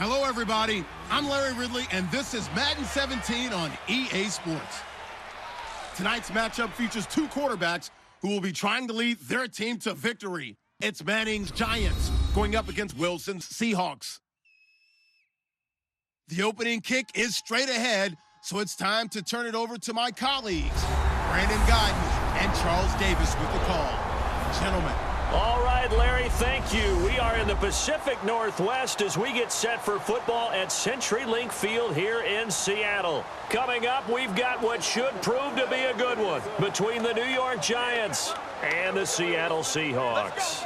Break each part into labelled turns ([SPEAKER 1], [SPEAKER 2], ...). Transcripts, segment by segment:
[SPEAKER 1] Hello, everybody. I'm Larry Ridley, and this is Madden 17 on EA Sports. Tonight's matchup features two quarterbacks who will be trying to lead their team to victory. It's Manning's Giants going up against Wilson's Seahawks. The opening kick is straight ahead, so it's time to turn it over to my colleagues, Brandon Guyton and Charles Davis with the call. Gentlemen.
[SPEAKER 2] All right, Larry, thank you. We are in the Pacific Northwest as we get set for football at CenturyLink Field here in Seattle. Coming up, we've got what should prove to be a good one between the New York Giants and the Seattle Seahawks.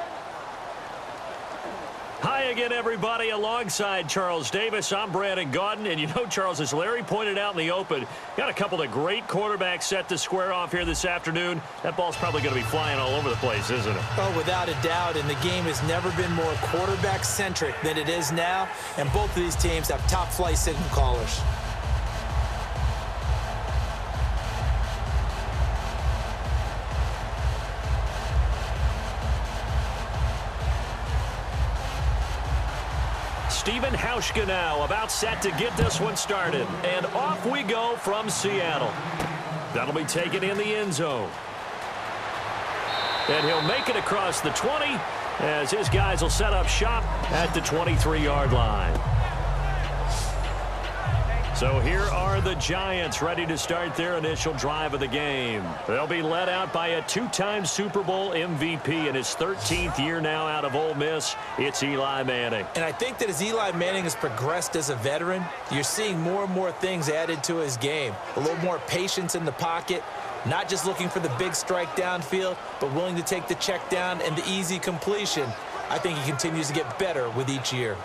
[SPEAKER 2] Hi again, everybody. Alongside Charles Davis, I'm Brandon Guyton. And you know, Charles, as Larry pointed out in the open, got a couple of great quarterbacks set to square off here this afternoon. That ball's probably going to be flying all over the place, isn't it?
[SPEAKER 3] Oh, without a doubt. And the game has never been more quarterback-centric than it is now. And both of these teams have top-flight signal callers.
[SPEAKER 2] Stephen Hauschka now about set to get this one started. And off we go from Seattle. That'll be taken in the end zone. And he'll make it across the 20 as his guys will set up shop at the 23-yard line. So here are the Giants ready to start their initial drive of the game. They'll be led out by a two-time Super Bowl MVP in his 13th year now out of Ole Miss. It's Eli Manning.
[SPEAKER 3] And I think that as Eli Manning has progressed as a veteran, you're seeing more and more things added to his game. A little more patience in the pocket, not just looking for the big strike downfield, but willing to take the check down and the easy completion. I think he continues to get better with each year.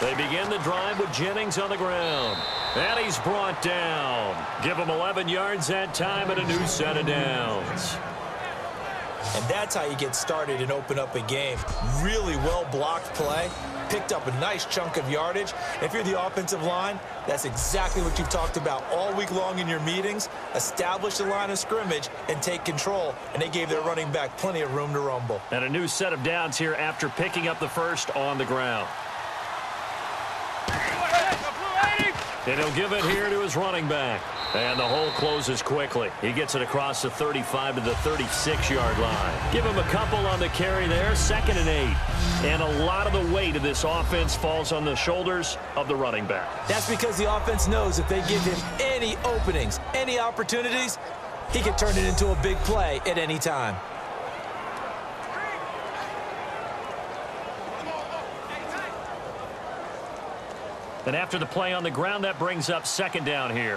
[SPEAKER 2] They begin the drive with Jennings on the ground. And he's brought down. Give him 11 yards that time and a new set of downs.
[SPEAKER 3] And that's how you get started and open up a game. Really well-blocked play. Picked up a nice chunk of yardage. If you're the offensive line, that's exactly what you've talked about all week long in your meetings. Establish the line of scrimmage and take control. And they gave their running back plenty of room to rumble.
[SPEAKER 2] And a new set of downs here after picking up the first on the ground. And he'll give it here to his running back. And the hole closes quickly. He gets it across the 35 to the 36-yard line. Give him a couple on the carry there, 2nd and 8. And a lot of the weight of this offense falls on the shoulders of the running back.
[SPEAKER 3] That's because the offense knows if they give him any openings, any opportunities, he can turn it into a big play at any time.
[SPEAKER 2] And after the play on the ground, that brings up 2nd down here.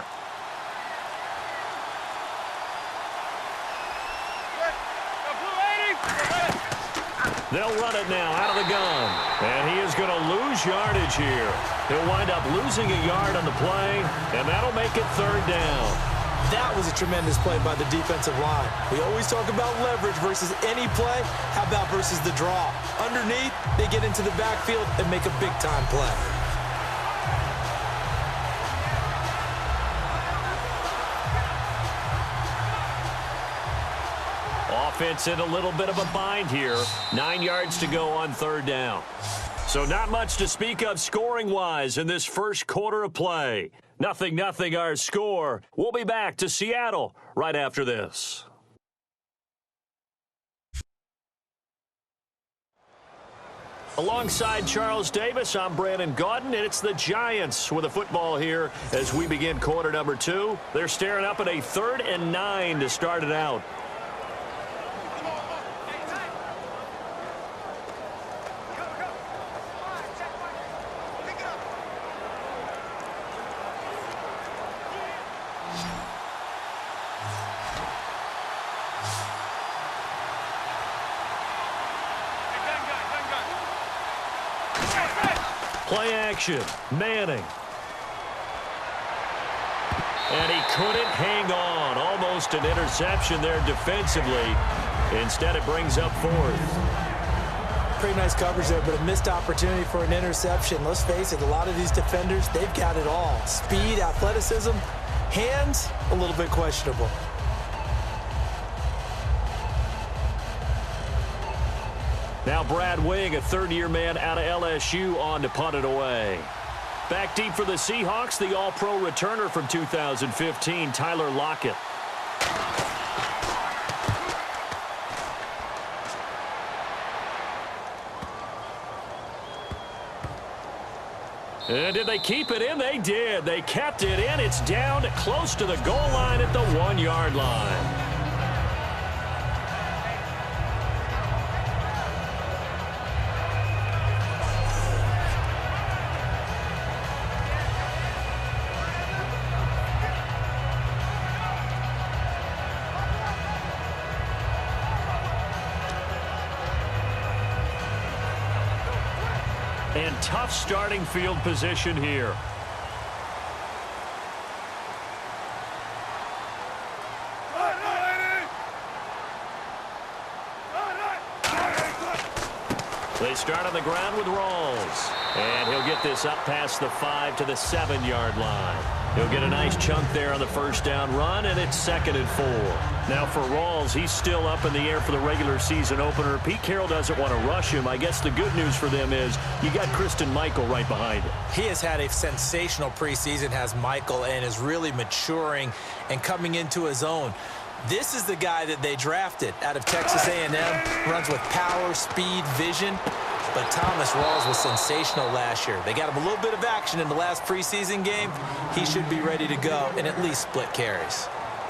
[SPEAKER 2] They'll run it now out of the gun. And he is going to lose yardage here. He'll wind up losing a yard on the play, and that'll make it 3rd down.
[SPEAKER 3] That was a tremendous play by the defensive line. We always talk about leverage versus any play. How about versus the draw? Underneath, they get into the backfield and make a big-time play.
[SPEAKER 2] Offense in a little bit of a bind here. 9 yards to go on 3rd down. So not much to speak of scoring-wise in this first quarter of play. 0-0 our score. We'll be back to Seattle right after this. Alongside Charles Davis, I'm Brandon Guyton, and it's the Giants with a football here as we begin quarter number 2. They're staring up at a 3rd and 9 to start it out. Play action, Manning. And he couldn't hang on. Almost an interception there defensively. Instead, it brings up 4th.
[SPEAKER 3] Pretty nice coverage there, but a missed opportunity for an interception. Let's face it, a lot of these defenders, they've got it all. Speed, athleticism, Hands, a little bit questionable.
[SPEAKER 2] Now Brad Wing, a third-year man out of LSU, on to punt it away. Back deep for the Seahawks, the all-pro returner from 2015, Tyler Lockett. And did they keep it in? They did. They kept it in. It's down close to the goal line at the 1-yard line. And tough starting field position here. They start on the ground with Rawls. And he'll get this up past the 5 to the 7-yard line. He'll get a nice chunk there on the first down run, and it's 2nd and 4. Now for Rawls, he's still up in the air for the regular season opener. Pete Carroll doesn't want to rush him. I guess the good news for them is you got Christine Michael right behind him.
[SPEAKER 3] He has had a sensational preseason, has Michael, and is really maturing and coming into his own. This is the guy that they drafted out of Texas A&M, runs with power, speed, vision. But Thomas Rawls was sensational last year. They got him a little bit of action in the last preseason game. He should be ready to go and at least split carries.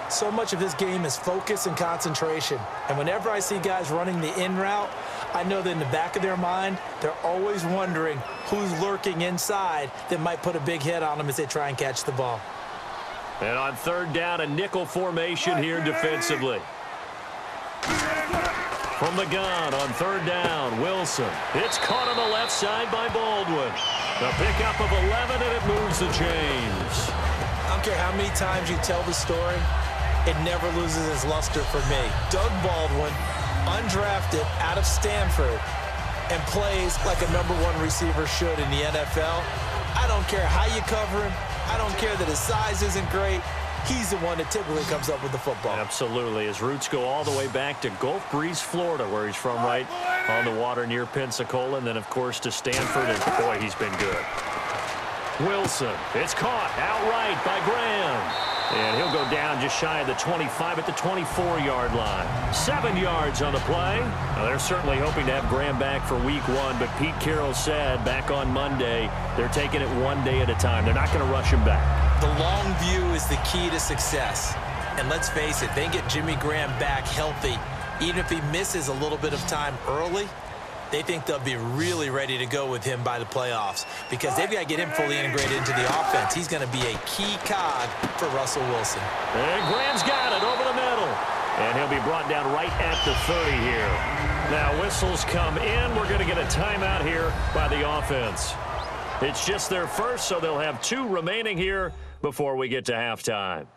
[SPEAKER 3] So much of this game is focus and concentration. And whenever I see guys running the in route, I know that in the back of their mind, they're always wondering who's lurking inside that might put a big hit on them as they try and catch the ball.
[SPEAKER 2] And on 3rd down, a nickel formation here defensively. From the gun on 3rd down, Wilson. It's caught on the left side by Baldwin. The pickup of 11, and it moves the chains.
[SPEAKER 3] I don't care how many times you tell the story, it never loses its luster for me. Doug Baldwin, undrafted out of Stanford, and plays like a #1 receiver should in the NFL. I don't care how you cover him. I don't care that his size isn't great. He's the one that typically comes up with the football.
[SPEAKER 2] Absolutely. His roots go all the way back to Gulf Breeze, Florida, where he's from, right on the water near Pensacola, and then, of course, to Stanford, and, boy, he's been good. Wilson, it's caught outright by Graham. And he'll go down just shy of the 25 at the 24-yard line. 7 yards on the play. Now, they're certainly hoping to have Graham back for week 1, but Pete Carroll said back on Monday they're taking it one day at a time. They're not going to rush him back.
[SPEAKER 3] The long view is the key to success. And let's face it, they get Jimmy Graham back healthy. Even if he misses a little bit of time early, they think they'll be really ready to go with him by the playoffs because they've got to get him fully integrated into the offense. He's going to be a key cog for Russell Wilson.
[SPEAKER 2] And Graham's got it over the middle. And he'll be brought down right at the 30 here. Now whistles come in. We're going to get a timeout here by the offense. It's just their first, so they'll have 2 remaining here before we get to halftime.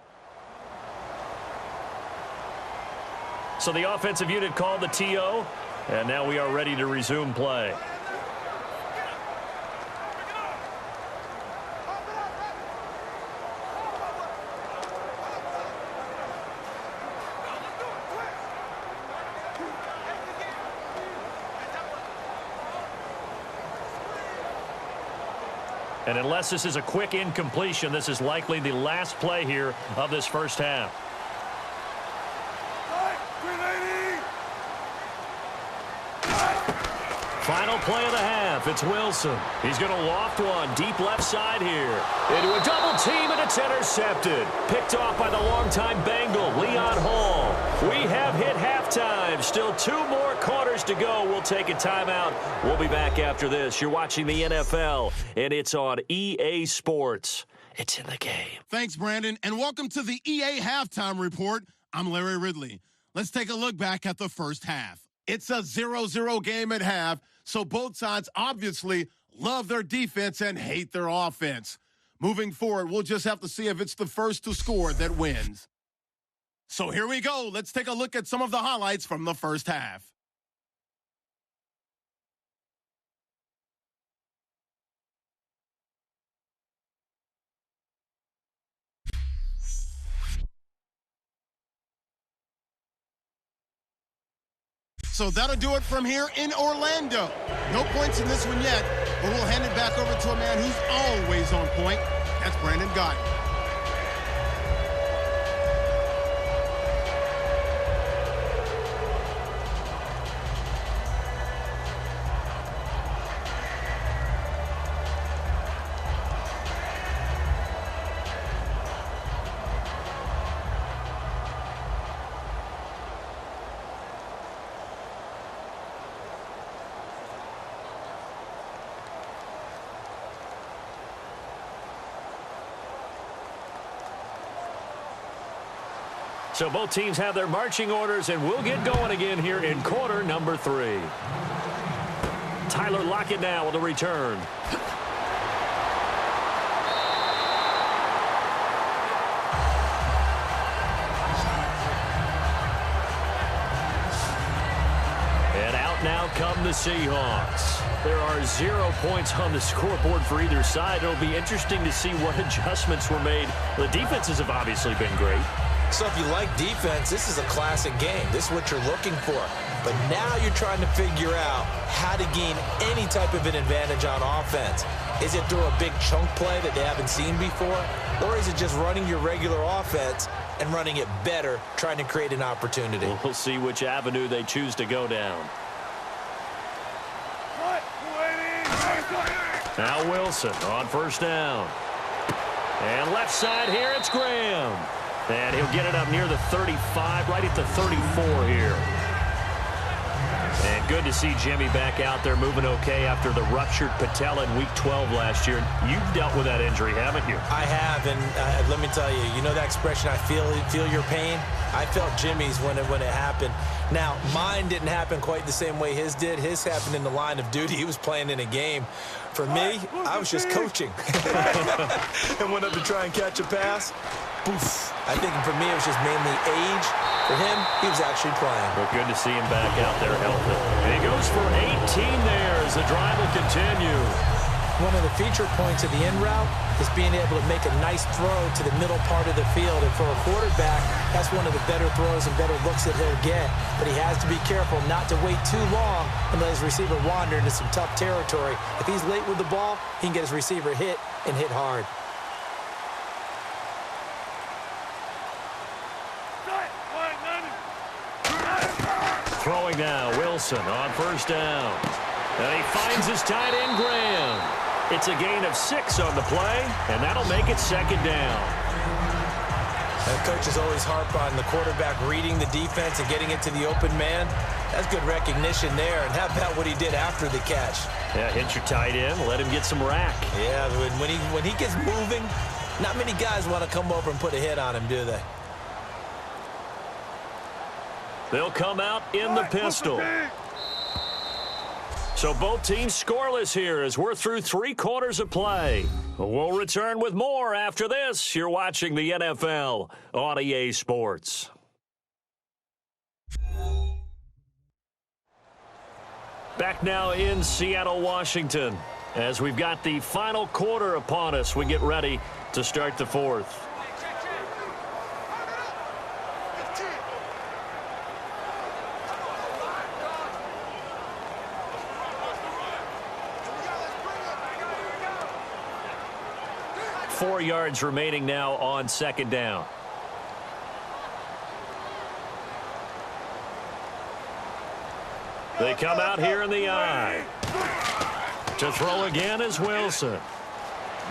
[SPEAKER 2] So the offensive unit called the TO. And now we are ready to resume play. And unless this is a quick incompletion, this is likely the last play here of this first half. Final play of the half. It's Wilson. He's going to loft one deep left side here. Into a double team, and it's intercepted. Picked off by the longtime Bengal, Leon Hall. We have hit halftime. Still 2 more quarters to go. We'll take a timeout. We'll be back after this. You're watching the NFL, and it's on EA Sports. It's in the game.
[SPEAKER 1] Thanks, Brandon, and welcome to the EA Halftime Report. I'm Larry Ridley. Let's take a look back at the first half. It's a 0-0 game at half, so both sides obviously love their defense and hate their offense. Moving forward, we'll just have to see if it's the first to score that wins. So here we go. Let's take a look at some of the highlights from the first half. so that'll do it from here in Orlando. No points in this one yet, but we'll hand it back over to a man who's always on point. That's Brandon Gott.
[SPEAKER 2] So both teams have their marching orders, and we'll get going again here in quarter number 3. Tyler Lockett now with a return. And out now come the Seahawks. There are 0 points on the scoreboard for either side. It'll be interesting to see what adjustments were made. The defenses have obviously been great.
[SPEAKER 3] So if you like defense, this is a classic game. This is what you're looking for. But now you're trying to figure out how to gain any type of an advantage on offense. Is it through a big chunk play that they haven't seen before? Or is it just running your regular offense and running it better, trying to create an opportunity?
[SPEAKER 2] We'll see which avenue they choose to go down. Now Wilson on first down. And left side here, it's Graham. And he'll get it up near the 35, right at the 34 here. And good to see Jimmy back out there moving okay after the ruptured patella in Week 12 last year. You've dealt with that injury, haven't you?
[SPEAKER 3] I have, and let me tell you, you know that expression, I feel your pain? I felt Jimmy's when it happened. Now, mine didn't happen quite the same way his did. His happened in the line of duty. He was playing in a game. For me, I was just coaching. And went up to try and catch a pass. Poof. I think for me, it was just mainly age. For him, he was actually playing.
[SPEAKER 2] Well, good to see him back out there healthy. And he goes for 18 there as the drive will continue.
[SPEAKER 3] One of the feature points of the in route is being able to make a nice throw to the middle part of the field. And for a quarterback, that's one of the better throws and better looks that he'll get. But he has to be careful not to wait too long and let his receiver wander into some tough territory. If he's late with the ball, he can get his receiver hit and hit hard.
[SPEAKER 2] Throwing now, Wilson on first down. And he finds his tight end, Graham. It's a gain of 6 on the play, and that'll make it second down.
[SPEAKER 3] And coaches always harp on the quarterback reading the defense and getting it to the open man. That's good recognition there. And how about what he did after the catch?
[SPEAKER 2] Yeah, hit your tight end, let him get some rack.
[SPEAKER 3] Yeah, when he gets moving, not many guys want to come over and put a hit on him, do they?
[SPEAKER 2] They'll come out in the pistol. So both teams scoreless here as we're through 3 quarters of play. We'll return with more after this. You're watching the NFL on EA Sports. Back now in Seattle, Washington. As we've got the final quarter upon us, we get ready to start the 4th. Four yards remaining now on second down. They come out here in the eye. To throw again is Wilson.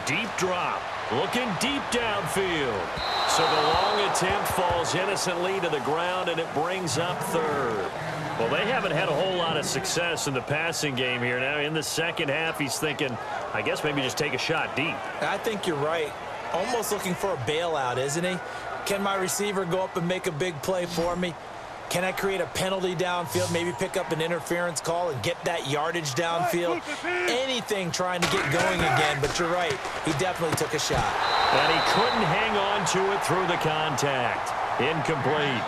[SPEAKER 2] Deep drop. Looking deep downfield. So the long attempt falls innocently to the ground, and it brings up third. Well, they haven't had a whole lot of success in the passing game here. Now in the second half, he's thinking, I guess maybe just take a shot deep.
[SPEAKER 3] I think you're right. Almost looking for a bailout, isn't he? Can my receiver go up and make a big play for me? Can I create a penalty downfield, maybe pick up an interference call and get that yardage downfield? Anything trying to get going again, but you're right. He definitely took a shot.
[SPEAKER 2] And he couldn't hang on to it through the contact. Incomplete.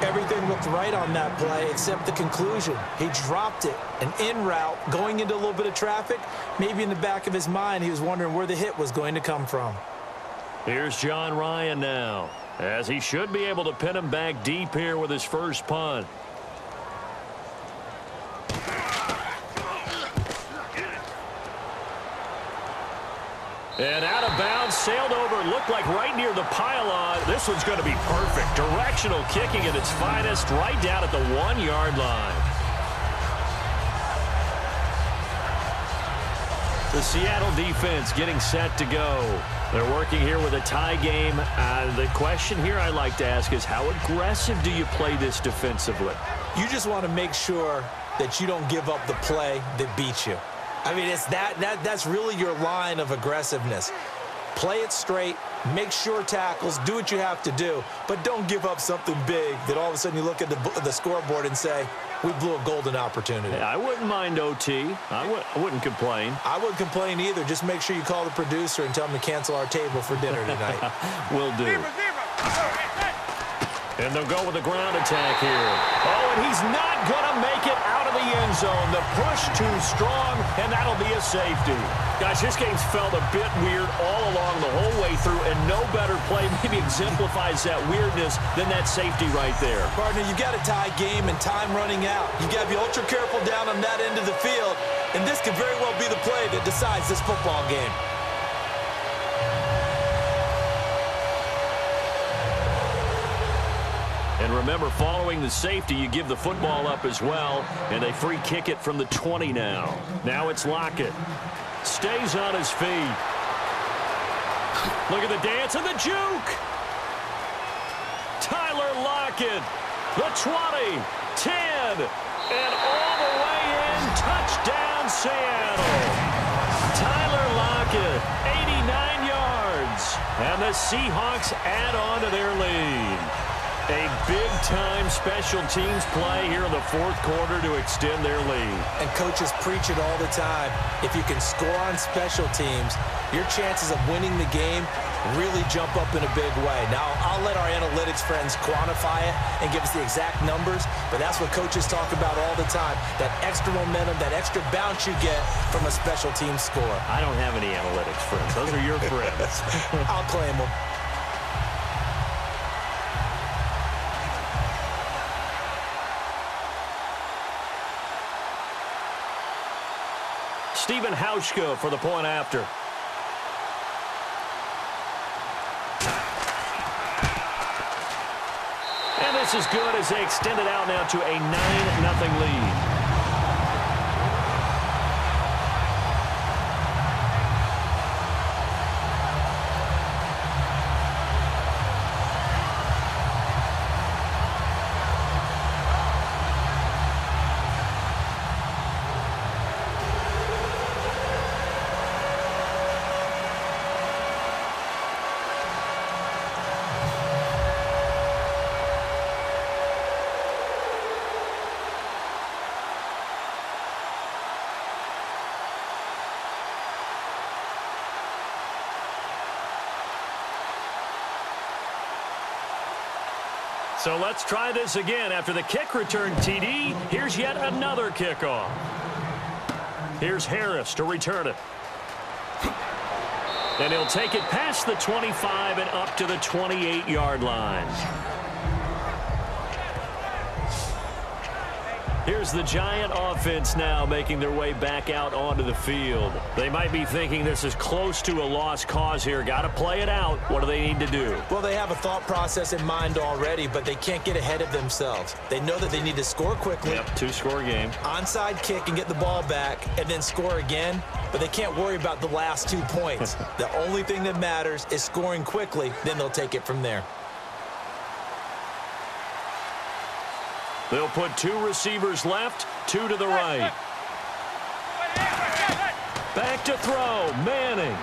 [SPEAKER 3] Everything looked right on that play except the conclusion. He dropped it. An in route, going into a little bit of traffic. Maybe in the back of his mind, he was wondering where the hit was going to come from.
[SPEAKER 2] Here's John Ryan now, as he should be able to pin him back deep here with his first punt. And out of bounds, sailed over, looked like right near the pylon. This one's going to be perfect. Directional kicking at its finest, right down at the 1-yard line. The Seattle defense getting set to go. They're working here with a tie game. The question here I'd like to ask is, how aggressive do you play this defensively?
[SPEAKER 3] You just want to make sure that you don't give up the play that beats you. I mean, it's that's really your line of aggressiveness. Play it straight, make sure tackles, do what you have to do, but don't give up something big that all of a sudden you look at the scoreboard and say, we blew a golden opportunity.
[SPEAKER 2] I wouldn't mind OT. I wouldn't complain.
[SPEAKER 3] I wouldn't complain either. Just make sure you call the producer and tell him to cancel our table for dinner tonight.
[SPEAKER 2] Will do. And they'll go with the ground attack here. Oh, and he's not going to make it out of the end zone. The push too strong, and that'll be a safety. Guys, this game's felt a bit weird all along the whole way through, and no better play maybe exemplifies that weirdness than that safety right there.
[SPEAKER 3] Partner, you got a tie game and time running out. You got to be ultra careful down on that end of the field, and this could very well be the play that decides this football game.
[SPEAKER 2] And remember, following the safety, you give the football up as well, and they free kick it from the 20 now. Now it's Lockett. Stays on his feet. Look at the dance and the juke. Tyler Lockett, the 20, 10, and all the way in. Touchdown, Seattle. Tyler Lockett, 89 yards. And the Seahawks add on to their lead. A big-time special teams play here in the fourth quarter to extend their lead.
[SPEAKER 3] And coaches preach it all the time. If you can score on special teams, your chances of winning the game really jump up in a big way. Now, I'll let our analytics friends quantify it and give us the exact numbers, but that's what coaches talk about all the time, that extra momentum, that extra bounce you get from a special team score.
[SPEAKER 2] I don't have any analytics friends. Those are your friends.
[SPEAKER 3] I'll claim them.
[SPEAKER 2] Stephen Hauschka for the point after. And this is good as they extend it out now to a 9-0 lead. So let's try this again. After the kick return TD, here's yet another kickoff. Here's Harris to return it. And he'll take it past the 25 and up to the 28-yard line. Here's the Giant offense now making their way back out onto the field. They might be thinking this is close to a lost cause here. Got to play it out. What do they need to do?
[SPEAKER 3] Well, they have a thought process in mind already, but they can't get ahead of themselves. They know that they need to score quickly.
[SPEAKER 2] Yep, two-score game.
[SPEAKER 3] Onside kick and get the ball back and then score again, but they can't worry about the last 2 points. The only thing that matters is scoring quickly, then they'll take it from there.
[SPEAKER 2] They'll put two receivers left, two to the right. Back to throw, Manning.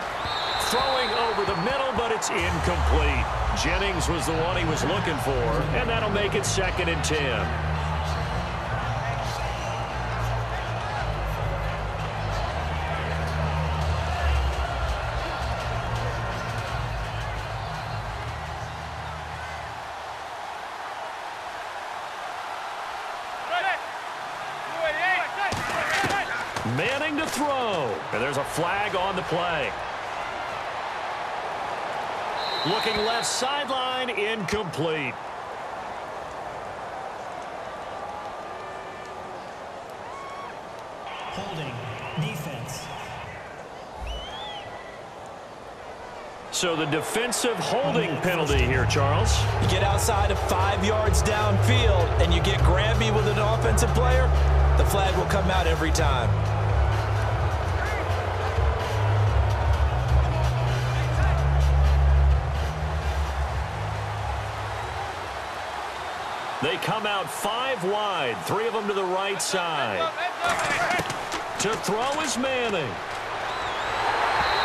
[SPEAKER 2] Throwing over the middle, but it's incomplete. Jennings was the one he was looking for, and that'll make it 2nd and 10. Manning to throw. And there's a flag on the play. Looking left sideline, incomplete.
[SPEAKER 4] Holding, defense.
[SPEAKER 2] So the defensive holding penalty here, Charles.
[SPEAKER 3] You get outside of 5 yards downfield and you get grabby with an offensive player, the flag will come out every time.
[SPEAKER 2] They come out 5 wide, 3 of them to the right side. To throw is Manning.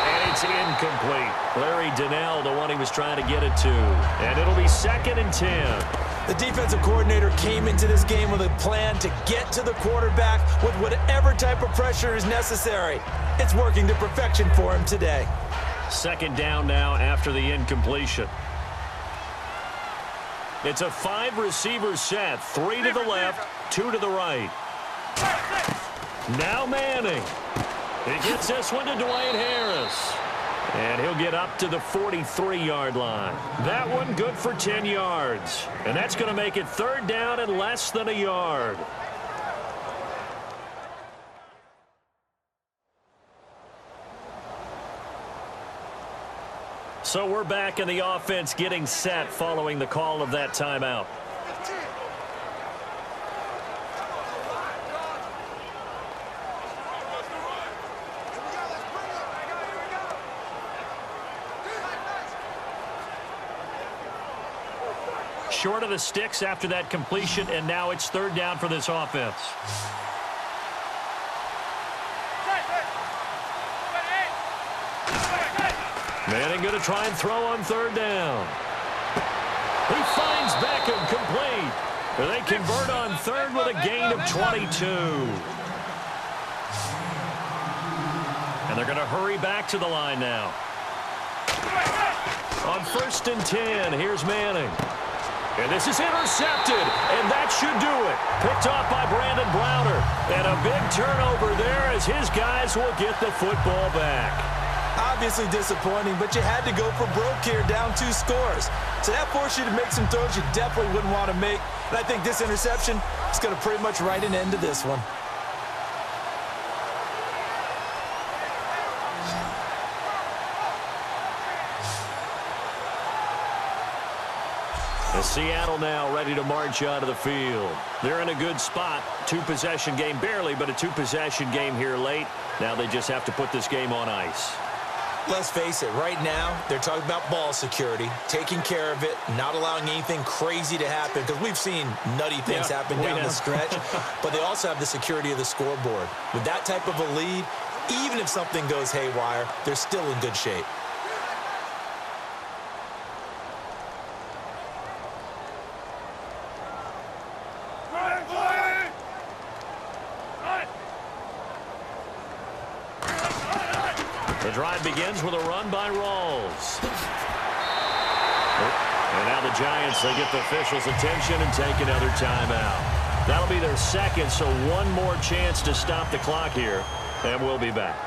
[SPEAKER 2] And it's incomplete. Larry Donnell, the one he was trying to get it to. And it'll be 2nd and 10.
[SPEAKER 3] The defensive coordinator came into this game with a plan to get to the quarterback with whatever type of pressure is necessary. It's working to perfection for him today.
[SPEAKER 2] 2nd down now after the incompletion. It's a 5-receiver set, 3 to the left, 2 to the right. Now Manning. He gets this one to Dwayne Harris. And he'll get up to the 43-yard line. That one good for 10 yards. And that's going to make it 3rd down and less than a yard. So we're back in the offense getting set following the call of that timeout. Short of the sticks after that completion, and now it's 3rd down for this offense. Manning going to try and throw on 3rd down. He finds Beckham complete. They convert on 3rd with a gain of 22. And they're going to hurry back to the line now. On 1st and 10, here's Manning. And this is intercepted, and that should do it. Picked off by Brandon Browner. And a big turnover there as his guys will get the football back.
[SPEAKER 3] Obviously disappointing, but you had to go for broke here, down 2 scores. So that forced you to make some throws you definitely wouldn't want to make. And I think this interception is going to pretty much write an end to this one.
[SPEAKER 2] Seattle now ready to march out of the field. They're in a good spot. 2-possession game, barely, but a 2-possession game here late. Now they just have to put this game on ice.
[SPEAKER 3] Let's face it, right now, they're talking about ball security, taking care of it, not allowing anything crazy to happen, because we've seen nutty things happen down the stretch, but they also have the security of the scoreboard. With that type of a lead, even if something goes haywire, they're still in good shape.
[SPEAKER 2] The drive begins with a run by Rawls. And now the Giants, they get the officials' attention and take another timeout. That'll be their 2nd, so one more chance to stop the clock here, and we'll be back.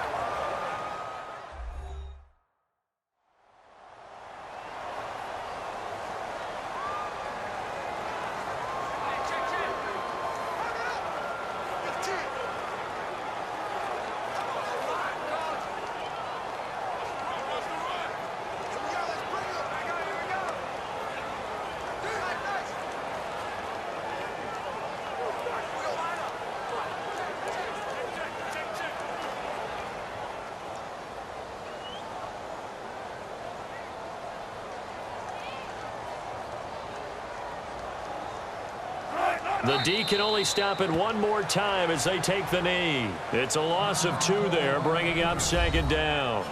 [SPEAKER 2] The D can only stop it one more time as they take the knee. It's a loss of 2 there, bringing up 2nd down.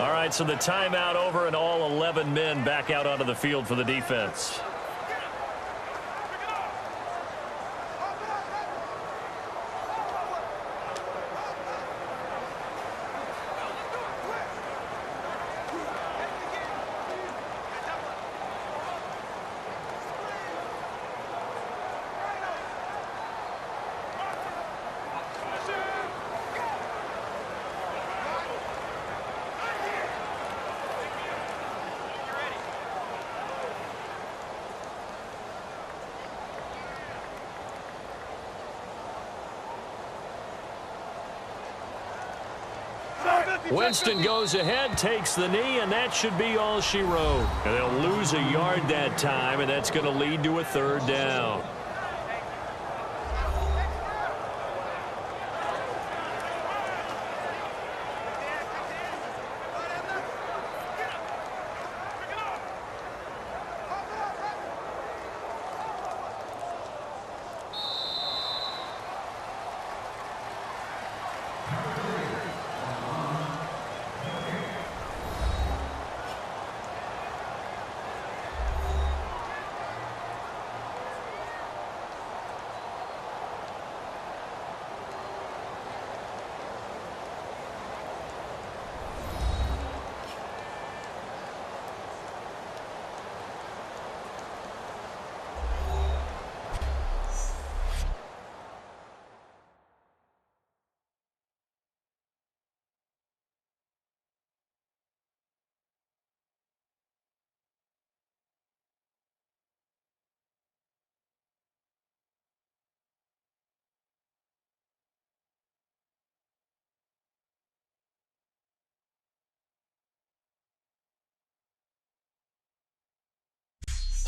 [SPEAKER 2] All right, so the timeout over and all 11 men back out onto the field for the defense. Winston goes ahead, takes the knee, and that should be all she wrote. And they'll lose a yard that time, and that's going to lead to a third down.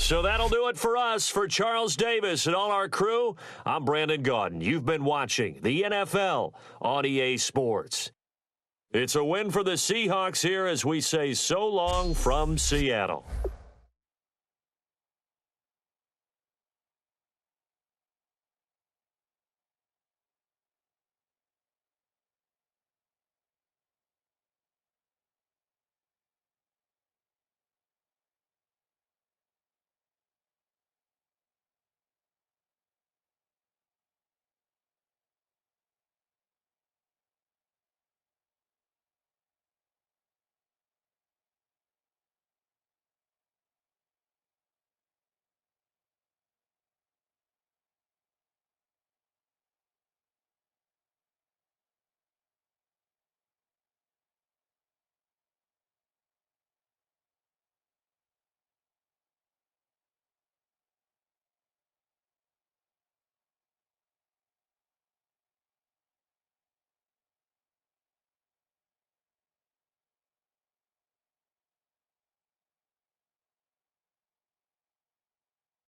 [SPEAKER 2] So that'll do it for us. For Charles Davis and all our crew, I'm Brandon Gaudin. You've been watching the NFL on EA Sports. It's a win for the Seahawks here as we say so long from Seattle.